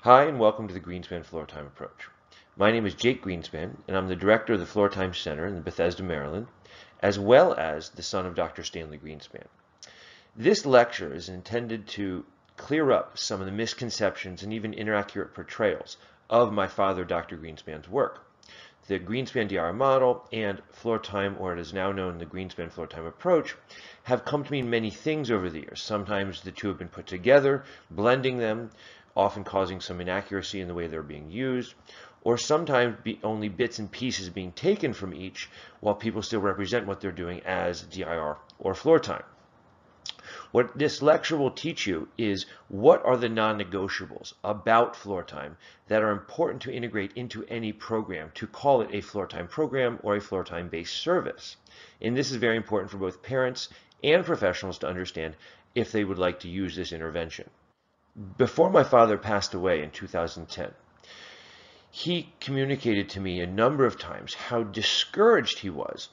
Hi, and welcome to the Greenspan Floortime Approach. My name is Jake Greenspan, and I'm the director of the Floortime Center in Bethesda, Maryland, as well as the son of Dr. Stanley Greenspan. This lecture is intended to clear up some of the misconceptions and even inaccurate portrayals of my father, Dr. Greenspan's work. The Greenspan DIR model and Floortime, or it is now known the Greenspan Floortime Approach, have come to mean many things over the years. Sometimes the two have been put together, blending them, often causing some inaccuracy in the way they're being used, or sometimes only bits and pieces being taken from each while people still represent what they're doing as DIR or Floortime. What this lecture will teach you is what are the non-negotiables about Floortime that are important to integrate into any program to call it a Floortime program or a Floortime-based service. And this is very important for both parents and professionals to understand if they would like to use this intervention. Before my father passed away in 2010, he communicated to me a number of times how discouraged he was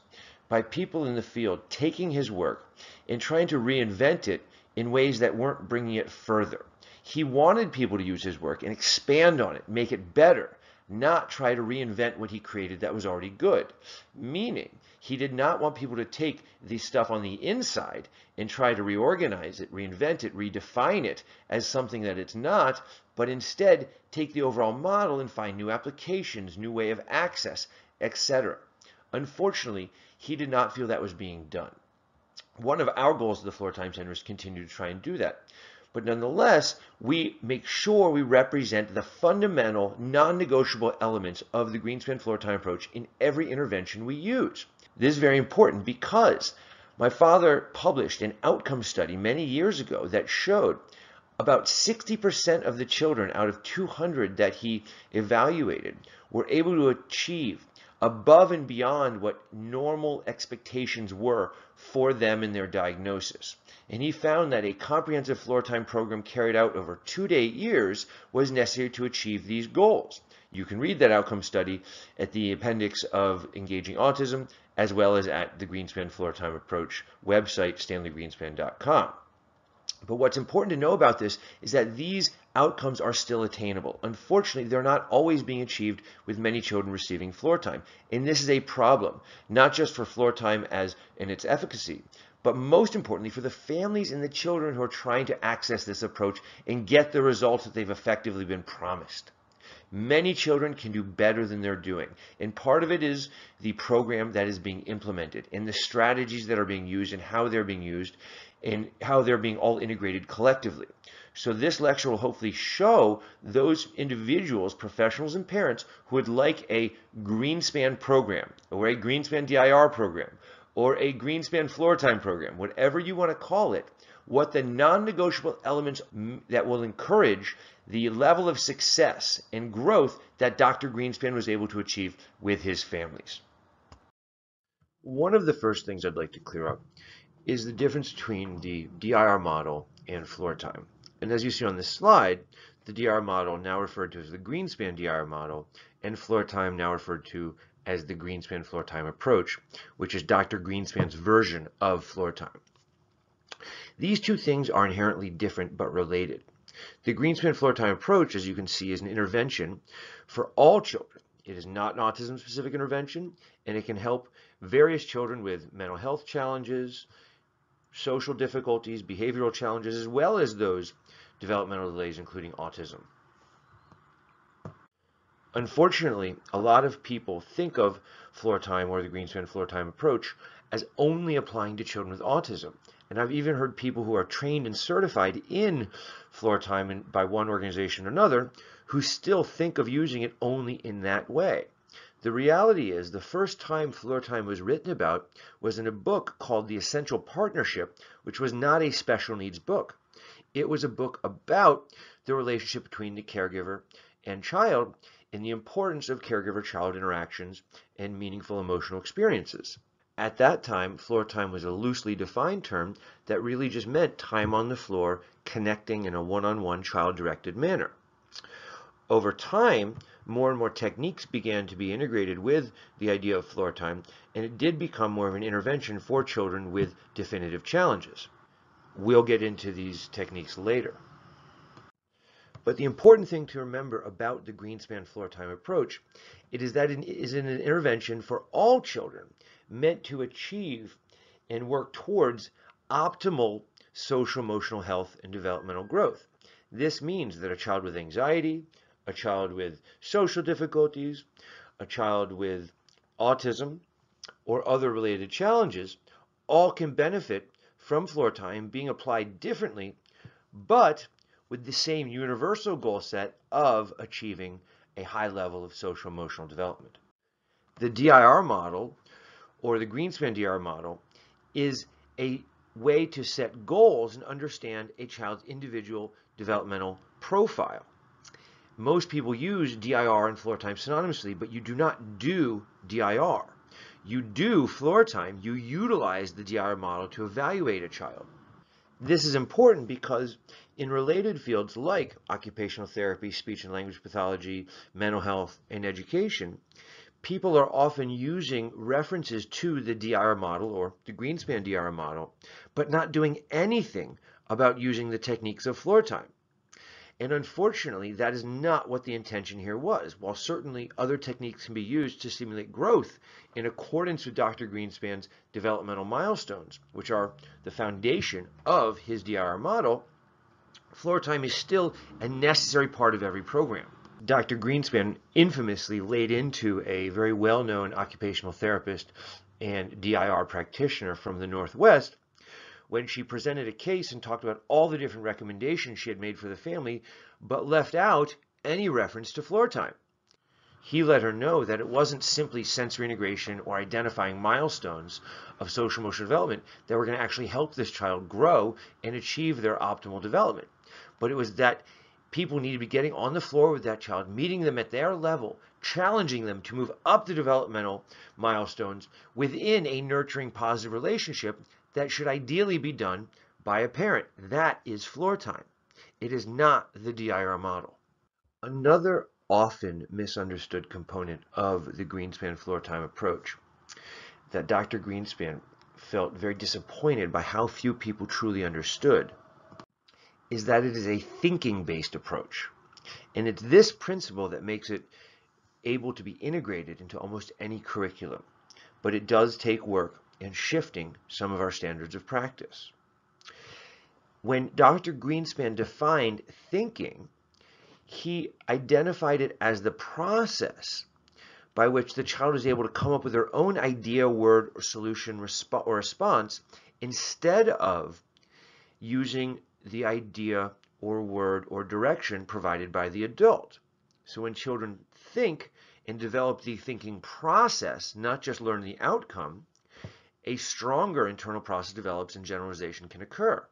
by people in the field taking his work and trying to reinvent it in ways that weren't bringing it further. He wanted people to use his work and expand on it, make it better, not try to reinvent what he created that was already good. Meaning, he did not want people to take the stuff on the inside and try to reorganize it, reinvent it, redefine it as something that it's not, but instead take the overall model and find new applications, new way of access, etc. Unfortunately, he did not feel that was being done. One of our goals of the Floortime Center is to continue to try and do that. But nonetheless, we make sure we represent the fundamental, non-negotiable elements of the Greenspan Floortime Approach in every intervention we use. This is very important because my father published an outcome study many years ago that showed about 60% of the children out of 200 that he evaluated were able to achieve above and beyond what normal expectations were for them in their diagnosis. And he found that a comprehensive Floortime program carried out over 2 to 8 years was necessary to achieve these goals. You can read that outcome study at the appendix of Engaging Autism, as well as at the Greenspan Floortime Approach website, stanleygreenspan.com. But what's important to know about this is that these outcomes are still attainable. Unfortunately, they're not always being achieved with many children receiving Floortime. And this is a problem, not just for Floortime as in its efficacy, but most importantly for the families and the children who are trying to access this approach and get the results that they've effectively been promised. Many children can do better than they're doing. And part of it is the program that is being implemented and the strategies that are being used and how they're being used and how they're being all integrated collectively. So this lecture will hopefully show those individuals, professionals and parents who would like a Greenspan program or a Greenspan DIR program or a Greenspan Floortime program, whatever you want to call it, what the non-negotiable elements that will encourage the level of success and growth that Dr. Greenspan was able to achieve with his families. One of the first things I'd like to clear up is the difference between the DIR model and Floortime. And as you see on this slide, the DIR model, now referred to as the Greenspan DIR model, and Floortime, now referred to as the Greenspan Floortime Approach, which is Dr. Greenspan's version of Floortime. These two things are inherently different but related. The Greenspan Floortime Approach, as you can see, is an intervention for all children. It is not an autism-specific intervention, and it can help various children with mental health challenges, social difficulties, behavioral challenges, as well as those developmental delays, including autism. Unfortunately, a lot of people think of Floortime or the Greenspan Floortime Approach as only applying to children with autism. And I've even heard people who are trained and certified in Floortime by one organization or another who still think of using it only in that way. The reality is the first time Floortime was written about was in a book called The Essential Partnership, which was not a special needs book. It was a book about the relationship between the caregiver and child and the importance of caregiver-child interactions and meaningful emotional experiences. At that time, Floortime was a loosely defined term that really just meant time on the floor, connecting in a one-on-one child-directed manner. Over time, more and more techniques began to be integrated with the idea of Floortime, and it did become more of an intervention for children with definitive challenges. We'll get into these techniques later. But the important thing to remember about the Greenspan Floortime Approach is that it is an intervention for all children meant to achieve and work towards optimal social emotional health and developmental growth. This means that a child with anxiety, a child with social difficulties, a child with autism, or other related challenges all can benefit from floor time being applied differently, but with the same universal goal set of achieving a high level of social emotional development. The DIR model, or the Greenspan DIR model, is a way to set goals and understand a child's individual developmental profile. Most people use DIR and floor time synonymously, but you do not do DIR. You do floor time. You utilize the DIR model to evaluate a child. This is important because in related fields like occupational therapy, speech and language pathology, mental health, and education, people are often using references to the DIR model or the Greenspan DIR model, but not doing anything about using the techniques of floor time. And unfortunately, that is not what the intention here was. While certainly other techniques can be used to stimulate growth in accordance with Dr. Greenspan's developmental milestones, which are the foundation of his DIR model, floor time is still a necessary part of every program. Dr. Greenspan infamously laid into a very well-known occupational therapist and DIR practitioner from the Northwest when she presented a case and talked about all the different recommendations she had made for the family, but left out any reference to floor time. He let her know that it wasn't simply sensory integration or identifying milestones of social emotional development that were going to actually help this child grow and achieve their optimal development, but it was that people need to be getting on the floor with that child, meeting them at their level, challenging them to move up the developmental milestones within a nurturing, positive relationship that should ideally be done by a parent. That is floor time. It is not the DIR model. Another often misunderstood component of the Greenspan floor time approach that Dr. Greenspan felt very disappointed by how few people truly understood is that it is a thinking-based approach. And it's this principle that makes it able to be integrated into almost any curriculum. But it does take work in shifting some of our standards of practice. When Dr. Greenspan defined thinking, he identified it as the process by which the child is able to come up with their own idea, word, or solution or response instead of using the idea or word or direction provided by the adult. So when children think and develop the thinking process, not just learn the outcome, a stronger internal process develops and generalization can occur.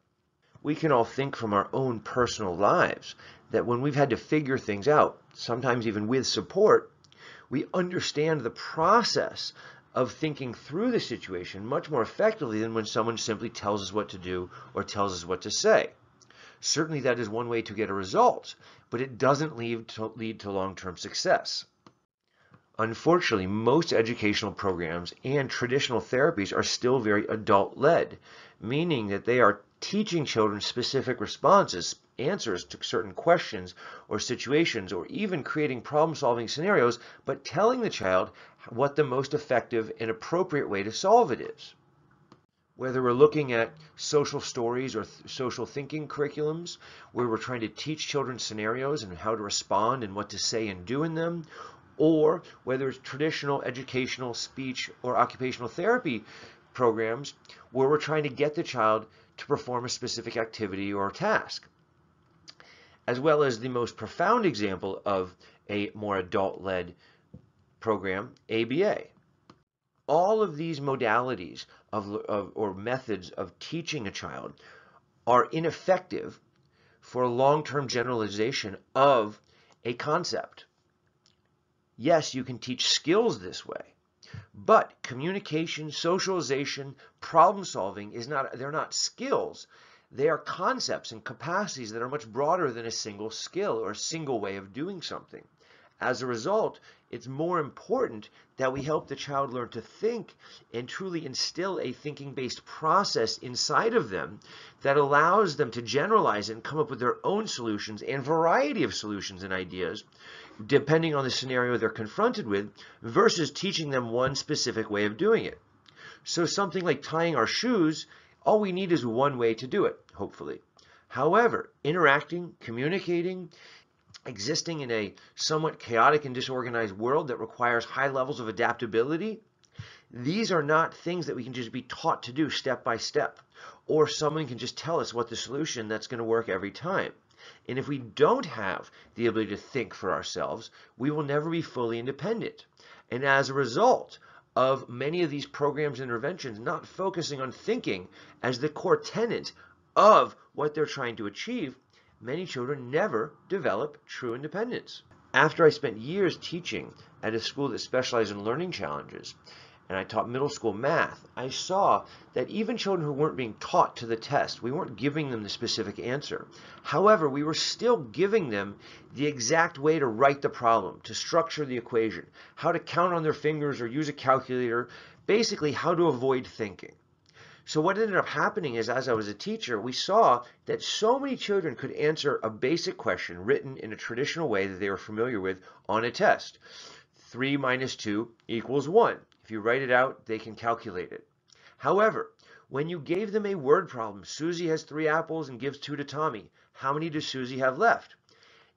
We can all think from our own personal lives that when we've had to figure things out, sometimes even with support, we understand the process of thinking through the situation much more effectively than when someone simply tells us what to do or tells us what to say. Certainly that is one way to get a result, but it doesn't lead to long-term success. Unfortunately, most educational programs and traditional therapies are still very adult-led, meaning that they are teaching children specific responses, answers to certain questions or situations, or even creating problem-solving scenarios, but telling the child what the most effective and appropriate way to solve it is. Whether we're looking at social stories or social thinking curriculums, where we're trying to teach children scenarios and how to respond and what to say and do in them, or whether it's traditional educational, speech, or occupational therapy programs where we're trying to get the child to perform a specific activity or task. As well as the most profound example of a more adult-led program, ABA. All of these modalities or methods of teaching a child are ineffective for long-term generalization of a concept. Yes, you can teach skills this way, but communication, socialization, problem solving they're not skills. They are concepts and capacities that are much broader than a single skill or a single way of doing something. As a result, it's more important that we help the child learn to think and truly instill a thinking-based process inside of them that allows them to generalize and come up with their own solutions and variety of solutions and ideas, depending on the scenario they're confronted with, versus teaching them one specific way of doing it. So something like tying our shoes, all we need is one way to do it, hopefully. However, interacting, communicating, existing in a somewhat chaotic and disorganized world that requires high levels of adaptability, these are not things that we can just be taught to do step by step, or someone can just tell us what the solution that's going to work every time. And if we don't have the ability to think for ourselves, we will never be fully independent. And as a result of many of these programs and interventions not focusing on thinking as the core tenet of what they're trying to achieve, many children never develop true independence. After I spent years teaching at a school that specialized in learning challenges, and I taught middle school math, I saw that even children who weren't being taught to the test, we weren't giving them the specific answer. However, we were still giving them the exact way to write the problem, to structure the equation, how to count on their fingers or use a calculator, basically how to avoid thinking. So what ended up happening is, as I was a teacher, we saw that so many children could answer a basic question written in a traditional way that they were familiar with on a test. 3 minus 2 equals 1. If you write it out, they can calculate it. However, when you gave them a word problem, Susie has 3 apples and gives 2 to Tommy, how many does Susie have left?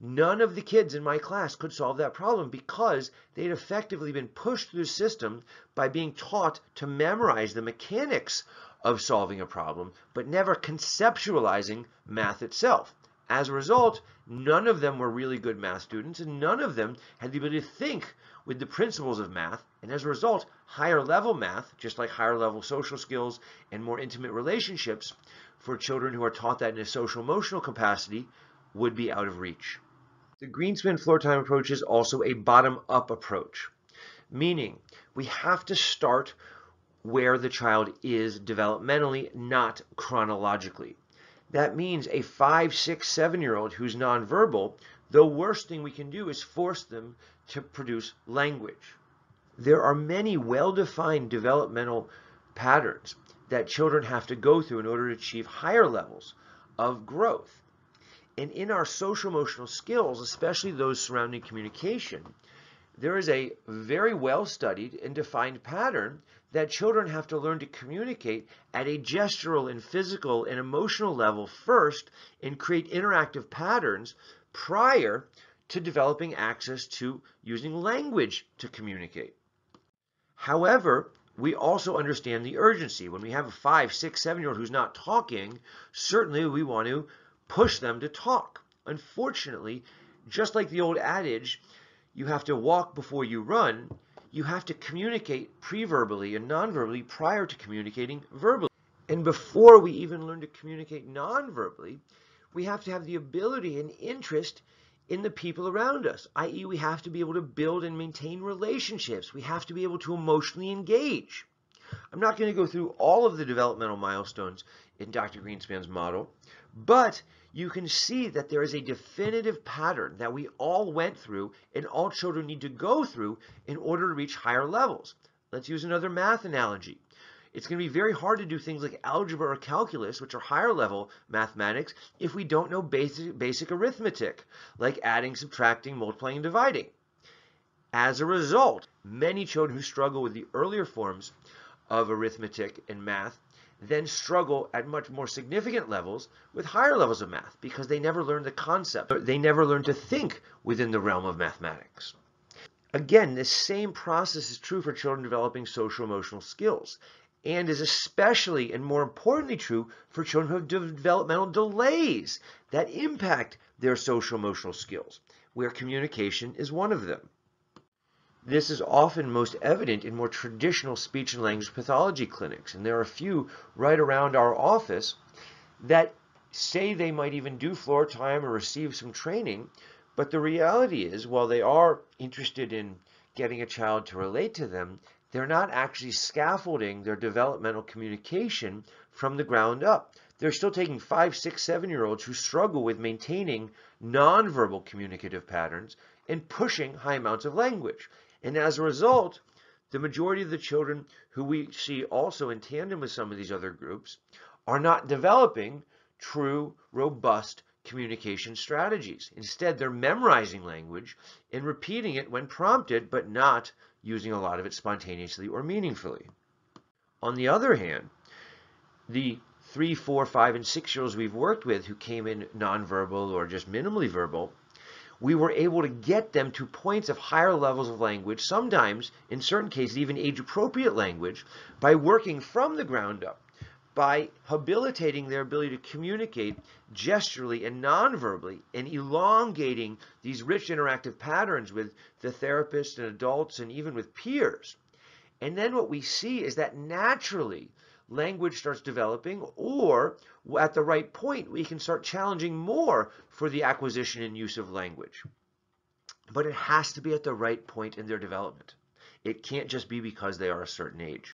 None of the kids in my class could solve that problem because they'd effectively been pushed through the system by being taught to memorize the mechanics of solving a problem, but never conceptualizing math itself. As a result, none of them were really good math students, and none of them had the ability to think with the principles of math, and as a result, higher level math, just like higher level social skills and more intimate relationships for children who are taught that in a social emotional capacity, would be out of reach. The Greenspan Floortime Approach is also a bottom-up approach, meaning we have to start where the child is developmentally, not chronologically. That means a 5, 6, 7-year-old who's nonverbal, the worst thing we can do is force them to produce language. There are many well-defined developmental patterns that children have to go through in order to achieve higher levels of growth. And in our social-emotional skills, especially those surrounding communication, there is a very well-studied and defined pattern that children have to learn to communicate at a gestural and physical and emotional level first and create interactive patterns prior to developing access to using language to communicate. However, we also understand the urgency. When we have a 5, 6, 7-year-old who's not talking, certainly we want to push them to talk. Unfortunately, just like the old adage, you have to walk before you run, you have to communicate pre-verbally and non-verbally prior to communicating verbally. And before we even learn to communicate non-verbally, we have to have the ability and interest in the people around us, i.e. we have to be able to build and maintain relationships. We have to be able to emotionally engage. I'm not going to go through all of the developmental milestones in Dr. Greenspan's model, but you can see that there is a definitive pattern that we all went through and all children need to go through in order to reach higher levels. Let's use another math analogy. It's going to be very hard to do things like algebra or calculus, which are higher level mathematics, if we don't know basic arithmetic, like adding, subtracting, multiplying, and dividing. As a result, many children who struggle with the earlier forms of arithmetic and math then struggle at much more significant levels with higher levels of math because they never learned the concept. They never learned to think within the realm of mathematics. Again, this same process is true for children developing social emotional skills and is especially and more importantly true for children who have developmental delays that impact their social emotional skills, where communication is one of them. This is often most evident in more traditional speech and language pathology clinics, and there are a few right around our office that say they might even do floor time or receive some training, but the reality is, while they are interested in getting a child to relate to them, they're not actually scaffolding their developmental communication from the ground up. they're still taking 5, 6, 7-year-olds who struggle with maintaining nonverbal communicative patterns and pushing high amounts of language. And as a result, the majority of the children who we see also in tandem with some of these other groups are not developing true, robust communication strategies. Instead, they're memorizing language and repeating it when prompted, but not using a lot of it spontaneously or meaningfully. On the other hand, the 3, 4, 5, and 6-year-olds we've worked with who came in nonverbal or just minimally verbal, we were able to get them to points of higher levels of language, sometimes, in certain cases, even age-appropriate language, by working from the ground up, by habilitating their ability to communicate gesturally and non-verbally, and elongating these rich interactive patterns with the therapist and adults and even with peers. And then what we see is that naturally language starts developing, or at the right point, we can start challenging more for the acquisition and use of language. But it has to be at the right point in their development. It can't just be because they are a certain age.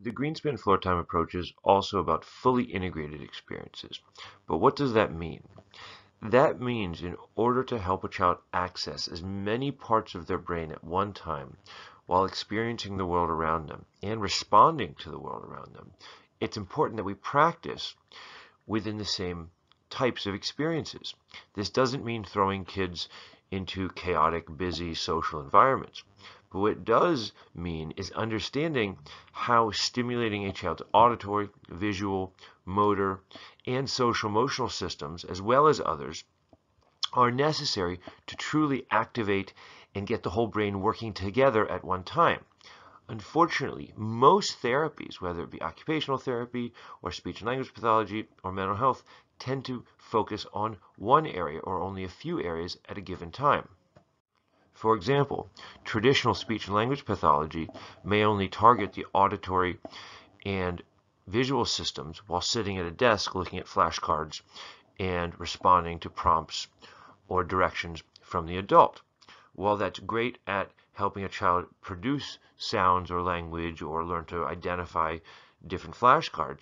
The Greenspan Floortime Approach is also about fully integrated experiences. But what does that mean? That means in order to help a child access as many parts of their brain at one time while experiencing the world around them and responding to the world around them, it's important that we practice within the same types of experiences. This doesn't mean throwing kids into chaotic, busy social environments. But what it does mean is understanding how stimulating a child's auditory, visual, motor, and social emotional systems, as well as others, are necessary to truly activate and get the whole brain working together at one time. Unfortunately, most therapies, whether it be occupational therapy or speech and language pathology or mental health, tend to focus on one area or only a few areas at a given time. For example, traditional speech and language pathology may only target the auditory and visual systems while sitting at a desk looking at flashcards and responding to prompts or directions from the adult. While that's great at helping a child produce sounds or language or learn to identify different flashcards,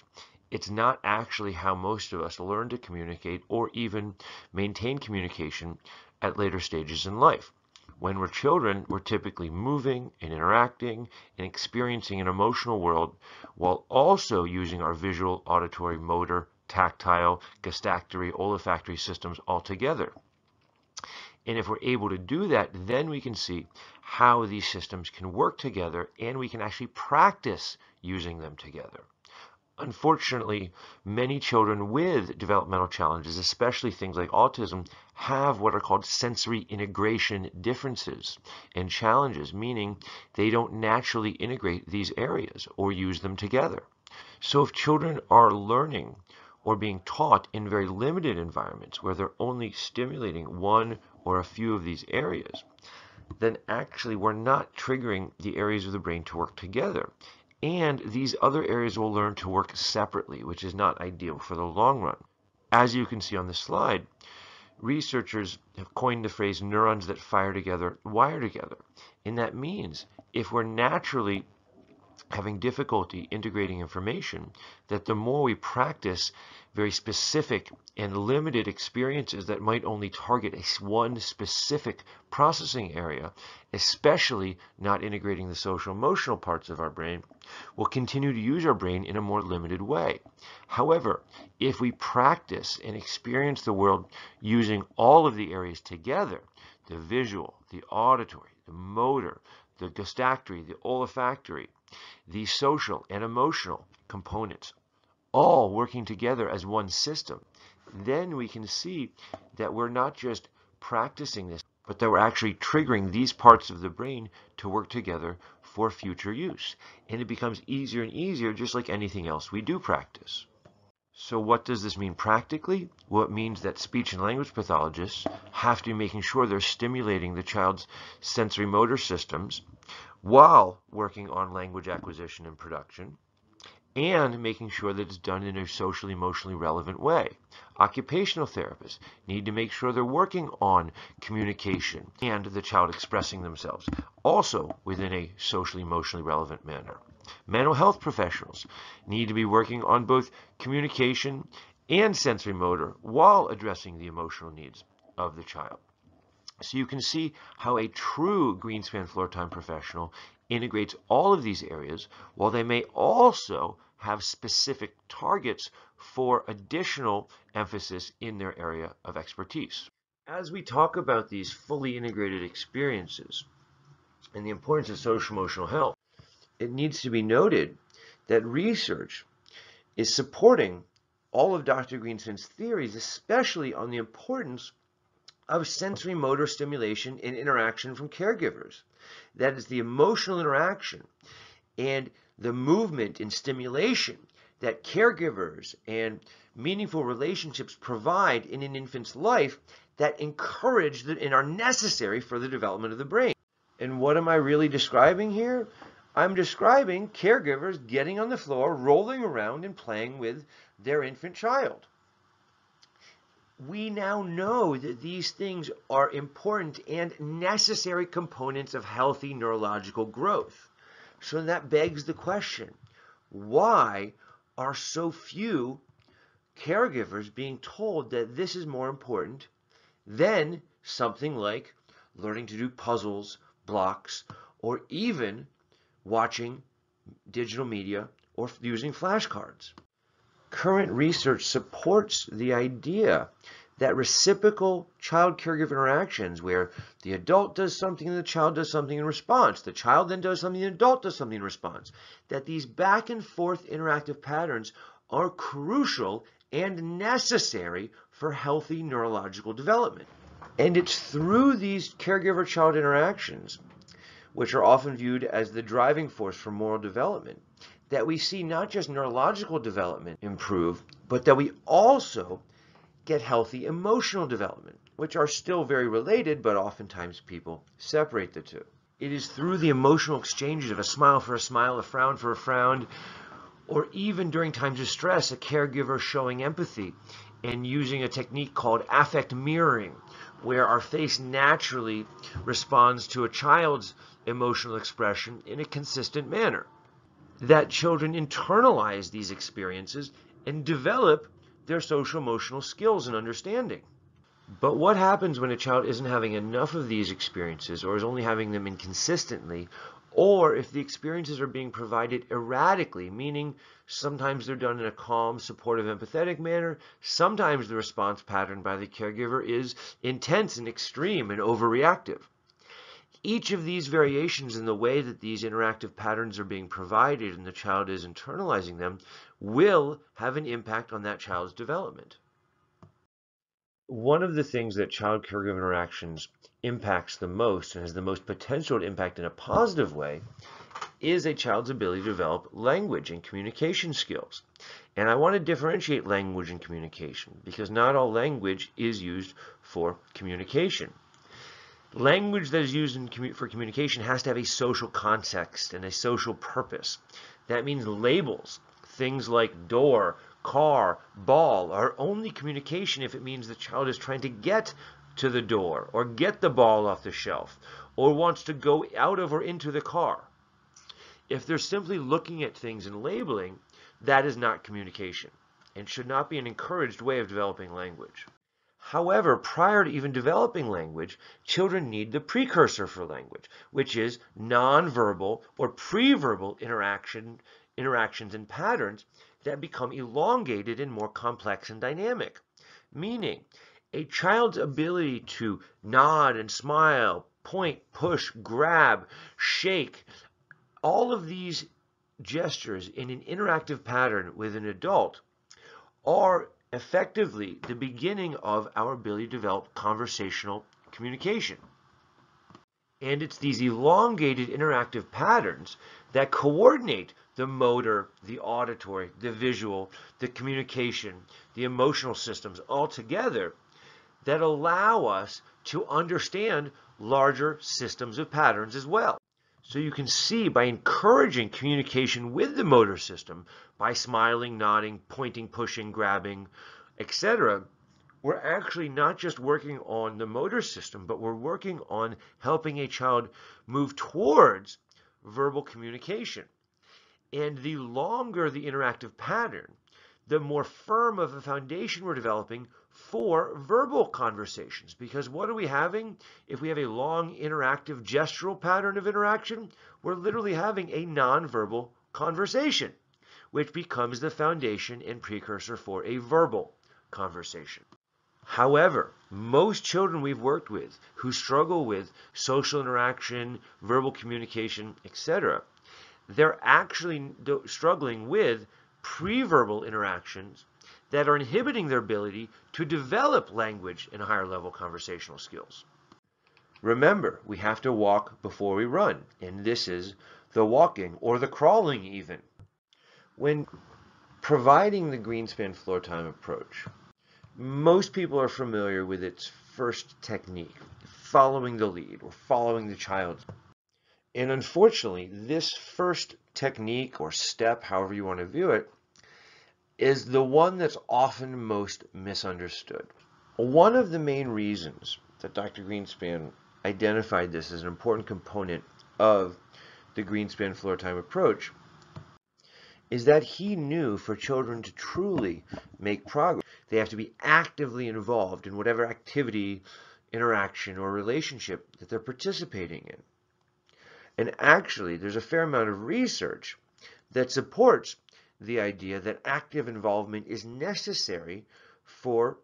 it's not actually how most of us learn to communicate or even maintain communication at later stages in life. When we're children, we're typically moving and interacting and experiencing an emotional world while also using our visual, auditory, motor, tactile, gustatory, olfactory systems all together. And if we're able to do that, then we can see how these systems can work together and we can actually practice using them together. Unfortunately, many children with developmental challenges, especially things like autism, have what are called sensory integration differences and challenges, meaning they don't naturally integrate these areas or use them together. So if children are learning or being taught in very limited environments where they're only stimulating one or a few of these areas, then actually we're not triggering the areas of the brain to work together. And these other areas will learn to work separately, which is not ideal for the long run. As you can see on the slide, researchers have coined the phrase neurons that fire together, wire together. And that means if we're naturally having difficulty integrating information, that the more we practice very specific and limited experiences that might only target one specific processing area, especially not integrating the social emotional parts of our brain, we'll continue to use our brain in a more limited way. However, if we practice and experience the world using all of the areas together, the visual, the auditory, the motor, the gustatory, the olfactory, the social and emotional components, all working together as one system, then we can see that we're not just practicing this, but that we're actually triggering these parts of the brain to work together for future use. And it becomes easier and easier, just like anything else we do practice. So what does this mean practically? Well, it means that speech and language pathologists have to be making sure they're stimulating the child's sensory motor systems while working on language acquisition and production, and making sure that it's done in a socially, emotionally relevant way. Occupational therapists need to make sure they're working on communication and the child expressing themselves, also within a socially, emotionally relevant manner. Mental health professionals need to be working on both communication and sensory motor while addressing the emotional needs of the child. So you can see how a true Greenspan Floortime professional integrates all of these areas, while they may also have specific targets for additional emphasis in their area of expertise. As we talk about these fully integrated experiences and the importance of social emotional health, it needs to be noted that research is supporting all of Dr. Greenspan's theories, especially on the importance of sensory motor stimulation and interaction from caregivers. That is the emotional interaction and the movement and stimulation that caregivers and meaningful relationships provide in an infant's life that encourage and are necessary for the development of the brain. And what am I really describing here? I'm describing caregivers getting on the floor, rolling around and playing with their infant child. We now know that these things are important and necessary components of healthy neurological growth. So that begs the question, why are so few caregivers being told that this is more important than something like learning to do puzzles, blocks, or even watching digital media or using flashcards? Current research supports the idea that reciprocal child-caregiver interactions, where the adult does something and the child does something in response, the child then does something and the adult does something in response, that these back and forth interactive patterns are crucial and necessary for healthy neurological development. And it's through these caregiver-child interactions, which are often viewed as the driving force for moral development, that we see not just neurological development improve, but that we also get healthy emotional development, which are still very related, but oftentimes people separate the two. It is through the emotional exchanges of a smile for a smile, a frown for a frown, or even during times of stress, a caregiver showing empathy and using a technique called affect mirroring, where our face naturally responds to a child's emotional expression in a consistent manner, that children internalize these experiences and develop their social emotional skills and understanding. But what happens when a child isn't having enough of these experiences, or is only having them inconsistently, or if the experiences are being provided erratically, meaning sometimes they're done in a calm, supportive, empathetic manner, sometimes the response pattern by the caregiver is intense and extreme and overreactive? Each of these variations in the way that these interactive patterns are being provided and the child is internalizing them will have an impact on that child's development. One of the things that child-caregiver interactions impacts the most and has the most potential to impact in a positive way is a child's ability to develop language and communication skills. And I want to differentiate language and communication because not all language is used for communication. Language that is used for communication has to have a social context and a social purpose. That means labels, things like door, car, ball, are only communication if it means the child is trying to get to the door or get the ball off the shelf or wants to go out of or into the car. If they're simply looking at things and labeling, that is not communication and should not be an encouraged way of developing language. However, prior to even developing language, children need the precursor for language, which is nonverbal or preverbal interactions and patterns that become elongated and more complex and dynamic. Meaning, a child's ability to nod and smile, point, push, grab, shake, all of these gestures in an interactive pattern with an adult are effectively the beginning of our ability to develop conversational communication. And it's these elongated interactive patterns that coordinate the motor, the auditory, the visual, the communication, the emotional systems all together that allow us to understand larger systems of patterns as well. So you can see by encouraging communication with the motor system, by smiling, nodding, pointing, pushing, grabbing, etc., we're actually not just working on the motor system, but we're working on helping a child move towards verbal communication. And the longer the interactive pattern, the more firm of a foundation we're developing for verbal conversations. Because what are we having? If we have a long interactive gestural pattern of interaction, we're literally having a nonverbal conversation, which becomes the foundation and precursor for a verbal conversation. However, most children we've worked with who struggle with social interaction, verbal communication, etc., they're actually struggling with pre-verbal interactions that are inhibiting their ability to develop language and higher level conversational skills. Remember, we have to walk before we run, and this is the walking or the crawling even. When providing the Greenspan Floortime Approach, most people are familiar with its first technique, following the lead or following the child. And unfortunately, this first technique or step, however you want to view it, is the one that's often most misunderstood. One of the main reasons that Dr. Greenspan identified this as an important component of the Greenspan Floortime Approach is that he knew for children to truly make progress, they have to be actively involved in whatever activity, interaction, or relationship that they're participating in. And actually, there's a fair amount of research that supports the idea that active involvement is necessary for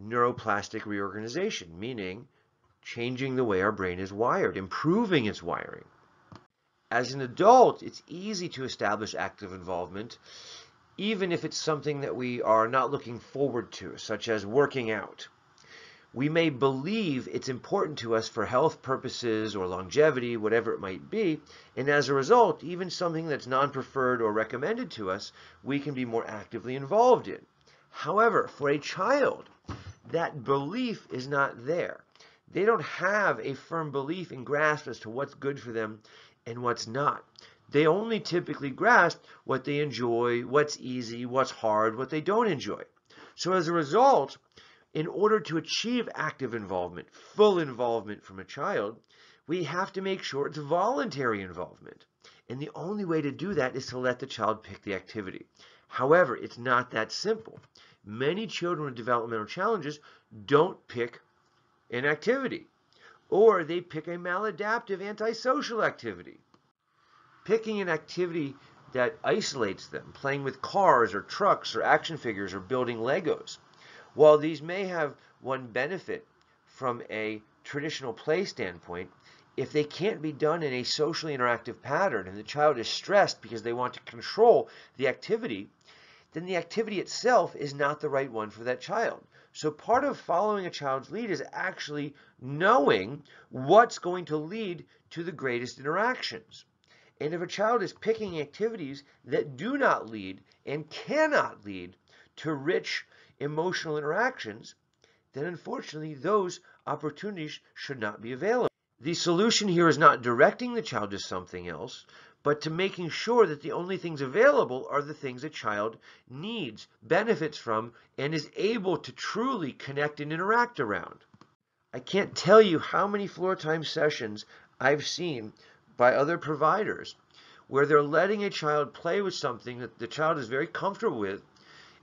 neuroplastic reorganization, meaning changing the way our brain is wired, improving its wiring. As an adult, it's easy to establish active involvement, even if it's something that we are not looking forward to, such as working out. We may believe it's important to us for health purposes or longevity, whatever it might be, and as a result, even something that's non-preferred or recommended to us, we can be more actively involved in. However, for a child, that belief is not there. They don't have a firm belief and grasp as to what's good for them and what's not. They only typically grasp what they enjoy, what's easy, what's hard, what they don't enjoy. So as a result, in order to achieve active involvement, full involvement from a child, we have to make sure it's voluntary involvement. And the only way to do that is to let the child pick the activity. However, it's not that simple. Many children with developmental challenges don't pick an activity, or they pick a maladaptive antisocial activity. Picking an activity that isolates them, playing with cars or trucks or action figures or building Legos. While these may have one benefit from a traditional play standpoint, if they can't be done in a socially interactive pattern and the child is stressed because they want to control the activity, then the activity itself is not the right one for that child. So part of following a child's lead is actually knowing what's going to lead to the greatest interactions. And if a child is picking activities that do not lead and cannot lead to rich emotional interactions, then unfortunately those opportunities should not be available. The solution here is not directing the child to something else, but to making sure that the only things available are the things a child needs, benefits from, and is able to truly connect and interact around. I can't tell you how many floor time sessions I've seen by other providers where they're letting a child play with something that the child is very comfortable with,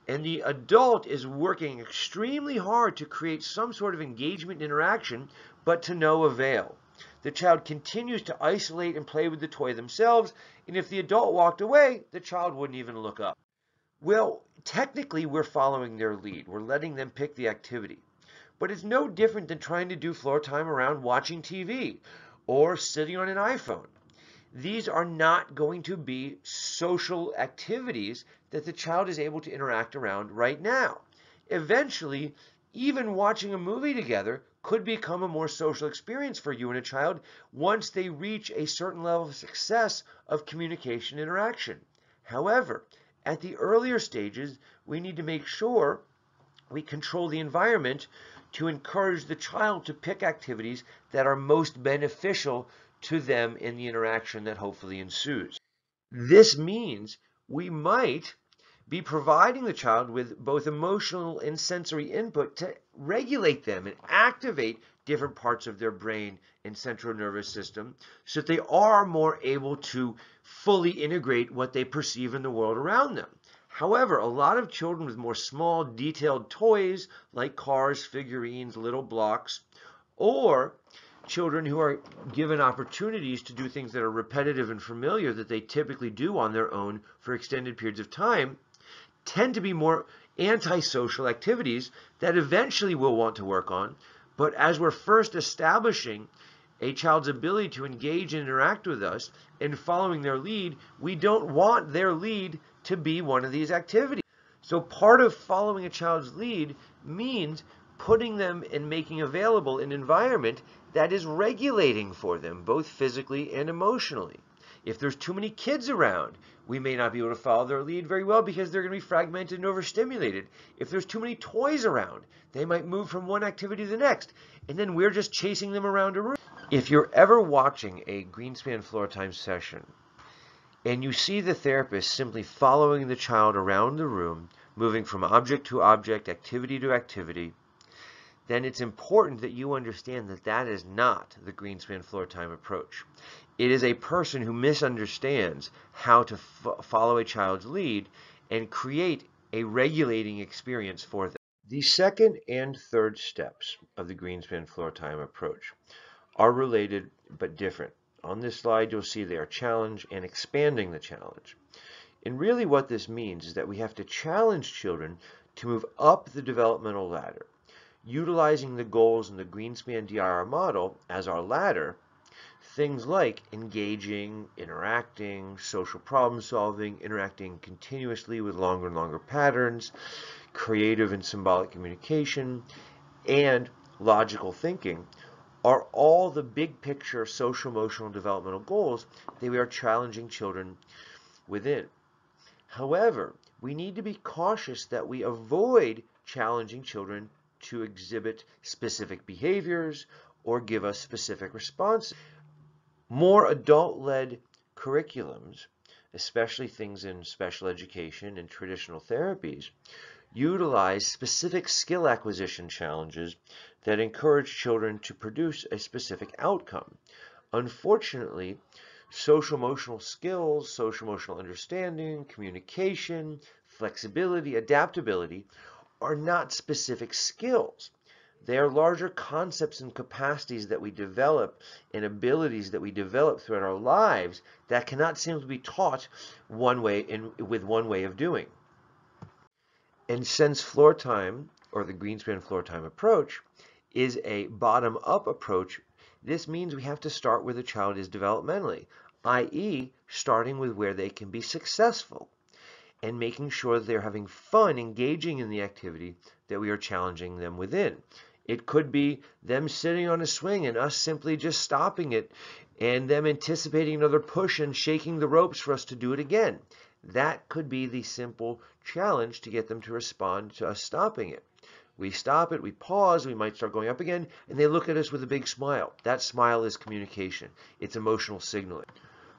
and the adult is working extremely hard to create some sort of engagement and interaction, but to no avail. The child continues to isolate and play with the toy themselves, and if the adult walked away, the child wouldn't even look up. Well, technically, we're following their lead. We're letting them pick the activity. But it's no different than trying to do floor time around watching TV or sitting on an iPhone. These are not going to be social activities that the child is able to interact around right now. Eventually, even watching a movie together could become a more social experience for you and a child once they reach a certain level of success of communication interaction. However, at the earlier stages, we need to make sure we control the environment to encourage the child to pick activities that are most beneficial to them in the interaction that hopefully ensues. This means we might be providing the child with both emotional and sensory input to regulate them and activate different parts of their brain and central nervous system so that they are more able to fully integrate what they perceive in the world around them. However, a lot of children with more small, detailed toys like cars, figurines, little blocks, or children who are given opportunities to do things that are repetitive and familiar that they typically do on their own for extended periods of time, tend to be more antisocial activities that eventually we'll want to work on. But as we're first establishing a child's ability to engage and interact with us and following their lead, we don't want their lead to be one of these activities. So part of following a child's lead means putting them and making available an environment that is regulating for them, both physically and emotionally. If there's too many kids around, we may not be able to follow their lead very well because they're going to be fragmented and overstimulated. If there's too many toys around, they might move from one activity to the next, and then we're just chasing them around a room. If you're ever watching a Greenspan Floortime session and you see the therapist simply following the child around the room, moving from object to object, activity to activity, then it's important that you understand that that is not the Greenspan Floortime approach. It is a person who misunderstands how to follow a child's lead and create a regulating experience for them. The second and third steps of the Greenspan Floortime approach are related but different. On this slide, you'll see they are challenge and expanding the challenge. And really what this means is that we have to challenge children to move up the developmental ladder, utilizing the goals in the Greenspan DIR model as our ladder, things like engaging, interacting, social problem solving, interacting continuously with longer and longer patterns, creative and symbolic communication, and logical thinking are all the big picture social emotional developmental goals that we are challenging children within. However, we need to be cautious that we avoid challenging children to exhibit specific behaviors or give us specific responses. More adult-led curriculums, especially things in special education and traditional therapies, utilize specific skill acquisition challenges that encourage children to produce a specific outcome. Unfortunately, social emotional skills, social emotional understanding, communication, flexibility, adaptability are not specific skills. They are larger concepts and capacities that we develop and abilities that we develop throughout our lives that cannot simply be taught one way with one way of doing. And since floor time, or the Greenspan Floortime approach, is a bottom-up approach, this means we have to start where the child is developmentally, i.e., starting with where they can be successful and making sure that they're having fun engaging in the activity that we are challenging them within. It could be them sitting on a swing and us simply just stopping it and them anticipating another push and shaking the ropes for us to do it again. That could be the simple challenge to get them to respond to us stopping it. We stop it, we pause, we might start going up again, and they look at us with a big smile. That smile is communication. It's emotional signaling.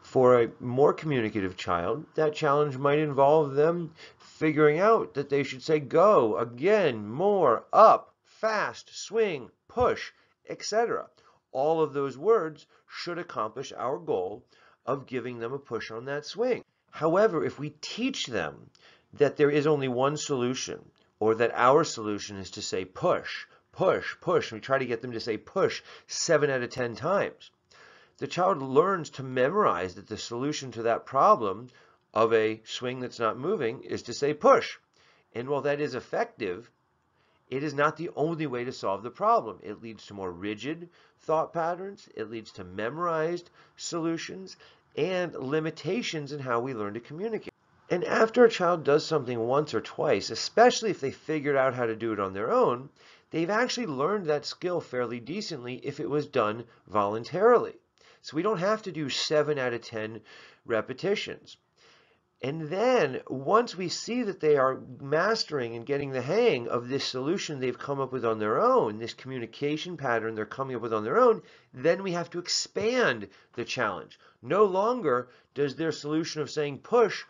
For a more communicative child, that challenge might involve them figuring out that they should say go, again, more, up, fast, swing, push, etc. All of those words should accomplish our goal of giving them a push on that swing. However, if we teach them that there is only one solution, or that our solution is to say push, push, push, and we try to get them to say push 7 out of 10 times, the child learns to memorize that the solution to that problem of a swing that's not moving is to say push. And while that is effective, it is not the only way to solve the problem. It leads to more rigid thought patterns, it leads to memorized solutions, and limitations in how we learn to communicate. And after a child does something once or twice, especially if they figured out how to do it on their own, they've actually learned that skill fairly decently if it was done voluntarily. So we don't have to do 7 out of 10 repetitions. And then once we see that they are mastering and getting the hang of this solution they've come up with on their own, this communication pattern they're coming up with on their own, then we have to expand the challenge. No longer does their solution of saying push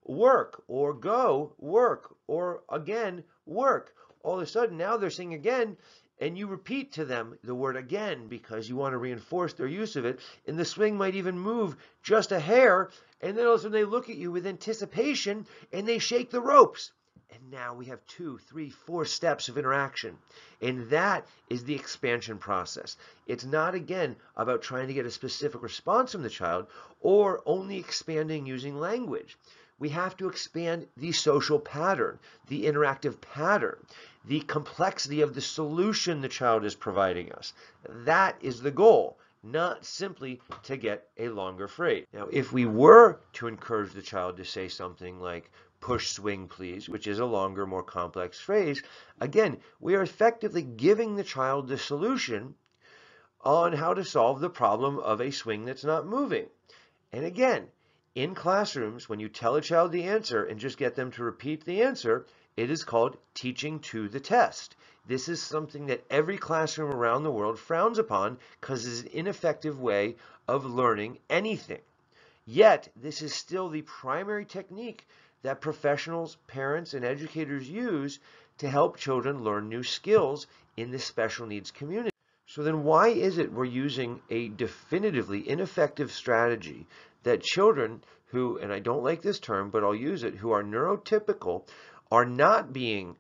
work, or go work, or again work. All of a sudden now they're saying again, and you repeat to them the word again because you want to reinforce their use of it, and the swing might even move just a hair, and then all of a sudden they look at you with anticipation and they shake the ropes. And now we have 2, 3, 4 steps of interaction. And that is the expansion process. It's not, again, about trying to get a specific response from the child or only expanding using language. We have to expand the social pattern, the interactive pattern, the complexity of the solution the child is providing us. That is the goal, not simply to get a longer phrase. Now, if we were to encourage the child to say something like, push swing please, which is a longer, more complex phrase, again, we are effectively giving the child the solution on how to solve the problem of a swing that's not moving. And again, in classrooms, when you tell a child the answer and just get them to repeat the answer, it is called teaching to the test. This is something that every classroom around the world frowns upon because it's an ineffective way of learning anything. Yet, this is still the primary technique that professionals, parents, and educators use to help children learn new skills in the special needs community. So then why is it we're using a definitively ineffective strategy that children who, and I don't like this term, but I'll use it, who are neurotypical are not being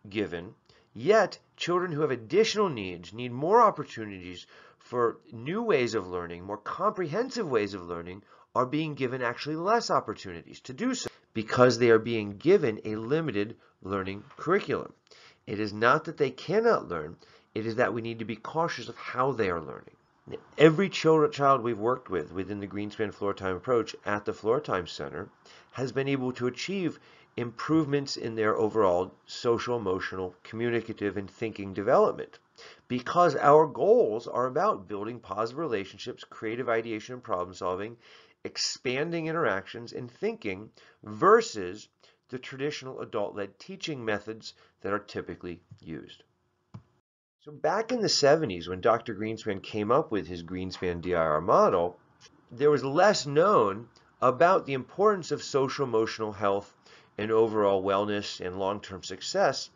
given, yet children who have additional needs need more opportunities for new ways of learning, more comprehensive ways of learning, are being given actually less opportunities to do so because they are being given a limited learning curriculum. It is not that they cannot learn, it is that we need to be cautious of how they are learning. Every child we've worked with within the Greenspan Floortime Approach at the Floortime Center has been able to achieve improvements in their overall social, emotional, communicative, and thinking development because our goals are about building positive relationships, creative ideation and problem solving, expanding interactions and thinking versus the traditional adult-led teaching methods that are typically used. So back in the 70s, when Dr. Greenspan came up with his Greenspan DIR model, there was less known about the importance of social emotional health and overall wellness and long-term success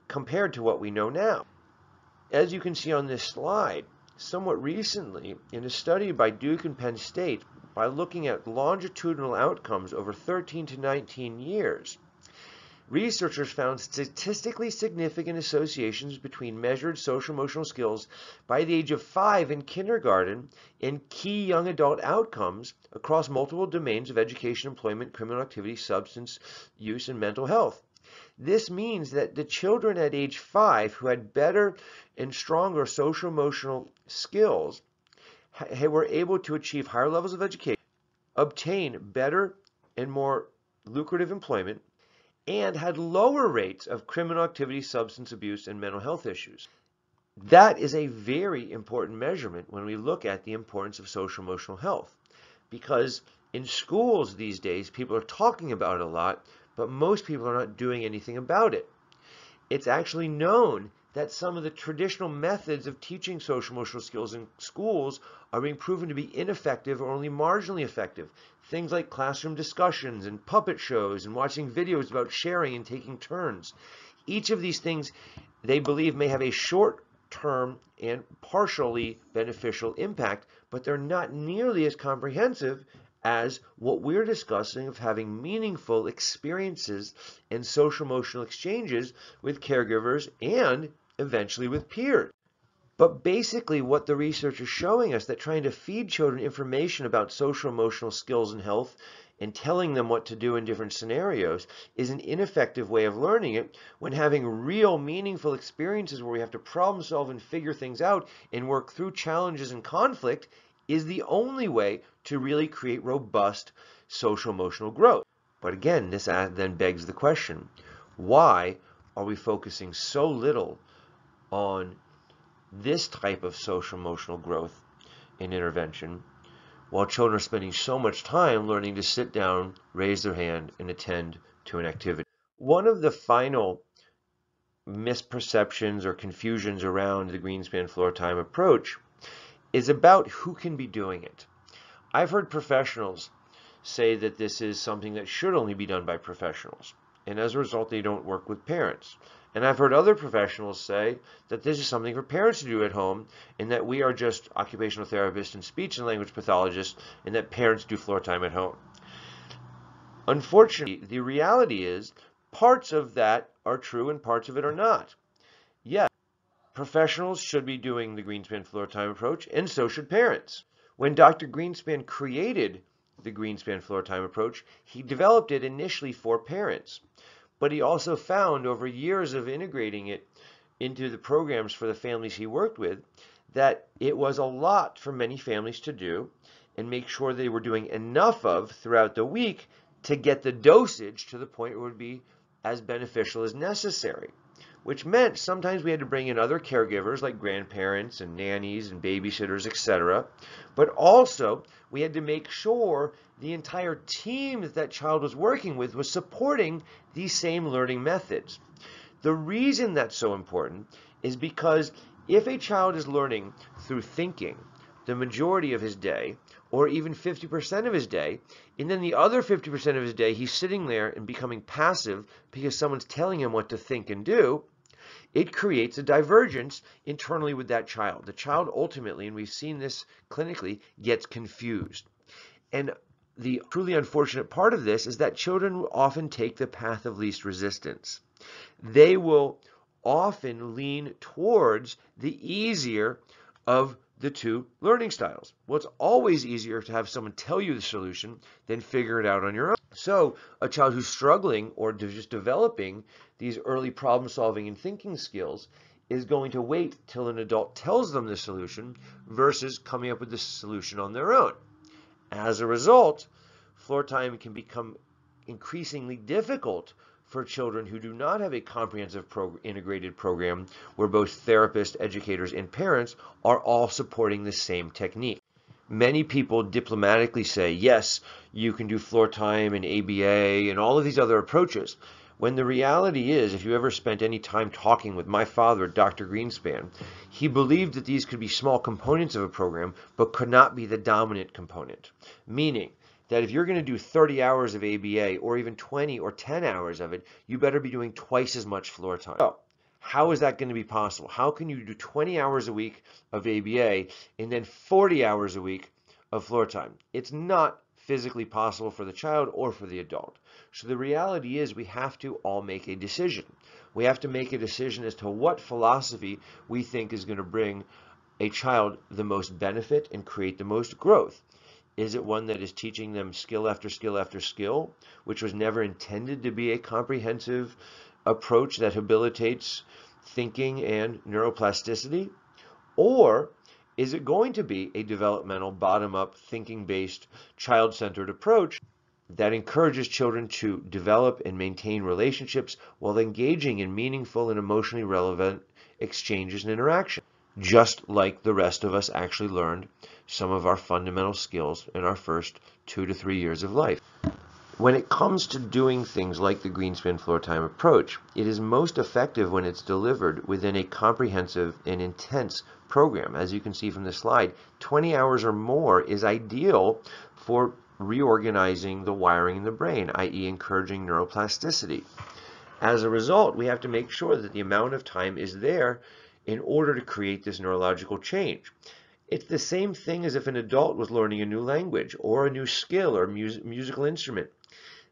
compared to what we know now. As you can see on this slide, somewhat recently, in a study by Duke and Penn State, by looking at longitudinal outcomes over 13 to 19 years, researchers found statistically significant associations between measured social emotional skills by the age of 5 in kindergarten and key young adult outcomes across multiple domains of education, employment, criminal activity, substance use, and mental health. This means that the children at age 5 who had better and stronger social emotional skills were able to achieve higher levels of education, obtain better and more lucrative employment, and had lower rates of criminal activity, substance abuse, and mental health issues. That is a very important measurement when we look at the importance of social emotional health, because in schools these days, people are talking about it a lot, but most people are not doing anything about it. It's actually known that some of the traditional methods of teaching social emotional skills in schools are being proven to be ineffective or only marginally effective. Things like classroom discussions and puppet shows and watching videos about sharing and taking turns. Each of these things, they believe, may have a short-term and partially beneficial impact, but they're not nearly as comprehensive as what we're discussing of having meaningful experiences and social emotional exchanges with caregivers and eventually with peers. But basically what the research is showing us, that trying to feed children information about social emotional skills and health and telling them what to do in different scenarios is an ineffective way of learning it, when having real meaningful experiences where we have to problem solve and figure things out and work through challenges and conflict is the only way to really create robust social emotional growth. But again, this then begs the question, why are we focusing so little on this type of social emotional growth and intervention while children are spending so much time learning to sit down, raise their hand, and attend to an activity? One of the final misperceptions or confusions around the Greenspan Floortime Approach is about who can be doing it. I've heard professionals say that this is something that should only be done by professionals, and as a result they don't work with parents. And I've heard other professionals say that this is something for parents to do at home, and that we are just occupational therapists and speech and language pathologists, and that parents do floor time at home. Unfortunately, the reality is parts of that are true and parts of it are not. Yes, professionals should be doing the Greenspan Floortime Approach, and so should parents. When Dr. Greenspan created the Greenspan Floortime Approach, he developed it initially for parents. But he also found over years of integrating it into the programs for the families he worked with that it was a lot for many families to do and make sure they were doing enough of throughout the week to get the dosage to the point where it would be as beneficial as necessary, which meant sometimes we had to bring in other caregivers like grandparents and nannies and babysitters, etc. But also we had to make sure the entire team that that child was working with was supporting these same learning methods. The reason that's so important is because if a child is learning through thinking the majority of his day, or even 50% of his day, and then the other 50% of his day he's sitting there and becoming passive because someone's telling him what to think and do, it creates a divergence internally with that child. The child ultimately, and we've seen this clinically, gets confused. And the truly unfortunate part of this is that children will often take the path of least resistance. They will often lean towards the easier of the two learning styles. Well, it's always easier to have someone tell you the solution than figure it out on your own. So a child who's struggling or just developing these early problem solving and thinking skills is going to wait till an adult tells them the solution versus coming up with the solution on their own. As a result, floor time can become increasingly difficult for children who do not have a comprehensive integrated program where both therapists, educators, and parents are all supporting the same technique. Many people diplomatically say, yes, you can do floor time and ABA and all of these other approaches, when the reality is, if you ever spent any time talking with my father, Dr. Greenspan, he believed that these could be small components of a program, but could not be the dominant component. Meaning that if you're going to do 30 hours of ABA or even 20 or 10 hours of it, you better be doing twice as much floor time. So, how is that going to be possible? How can you do 20 hours a week of ABA and then 40 hours a week of floor time? It's not physically possible for the child or for the adult. So the reality is we have to all make a decision. We have to make a decision as to what philosophy we think is going to bring a child the most benefit and create the most growth. Is it one that is teaching them skill after skill after skill, which was never intended to be a comprehensive approach that habilitates thinking and neuroplasticity? Or is it going to be a developmental, bottom-up, thinking-based, child-centered approach that encourages children to develop and maintain relationships while engaging in meaningful and emotionally relevant exchanges and interaction, just like the rest of us actually learned some of our fundamental skills in our first 2 to 3 years of life? When it comes to doing things like the Greenspan Floortime Approach, it is most effective when it's delivered within a comprehensive and intense program. As you can see from the slide, 20 hours or more is ideal for reorganizing the wiring in the brain, i.e. encouraging neuroplasticity. As a result, we have to make sure that the amount of time is there in order to create this neurological change. It's the same thing as if an adult was learning a new language or a new skill or musical instrument.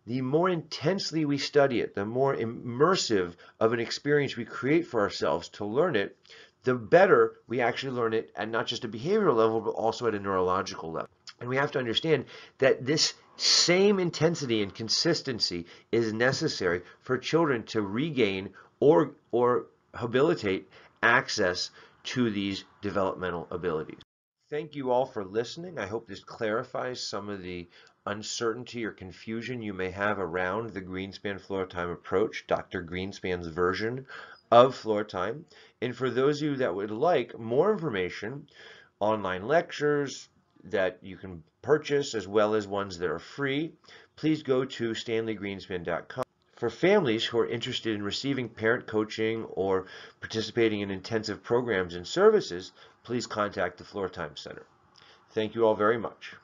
The more intensely we study it, the more immersive of an experience we create for ourselves to learn it, the better we actually learn it at not just a behavioral level, but also at a neurological level. And we have to understand that this same intensity and consistency is necessary for children to regain or habilitate access to these developmental abilities. Thank you all for listening. I hope this clarifies some of the uncertainty or confusion you may have around the Greenspan Floortime Approach, Dr. Greenspan's version of floor time. And for those of you that would like more information, online lectures that you can purchase as well as ones that are free, please go to stanleygreenspan.com. For families who are interested in receiving parent coaching or participating in intensive programs and services, please contact the Floortime Center. Thank you all very much.